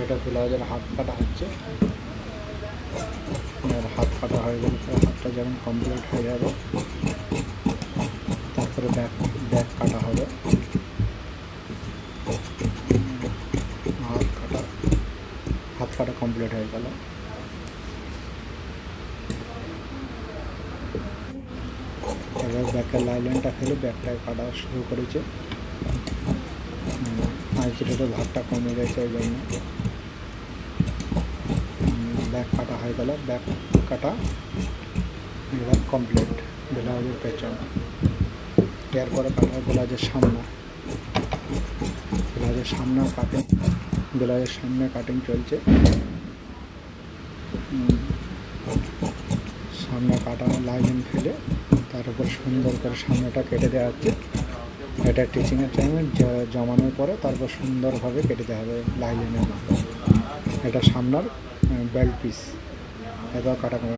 এটা ব্লাউজের হাত কাটা হচ্ছে। আর হাত কাটা হয়ে গেলে হাতটা যেমন কমপ্লিট হয়ে যাবে, তারপরে ব্যাক কাটা হবে। হাত কাটা কমপ্লিট হয়ে গেল। এবার ব্যাকের লাইনটা ফেলে ব্যাকটায় কাটা শুরু করেছে। আইচিটাতে ভাতটা কমে গেছে, ওই জন্য ব্যাক কাটা হয়ে গেল। ব্যাক কাটা এবার কমপ্লিট ব্লাউজের পেছন। এরপরে কাটা হয় ব্লাউজের সামনে। ব্লাউজের সামনে কাটিং চলছে। সামনে কাটা লাইন ফেলে তার উপর সুন্দর করে সামনেটা কেটে দেওয়া হচ্ছে। এটা টিচিংয়ের টাইমে জমানোর পরে তারপর সুন্দরভাবে কেটে দেওয়া হবে লাইনের মতো। এটা সামনের বেল্ট পিস। এবার কাটা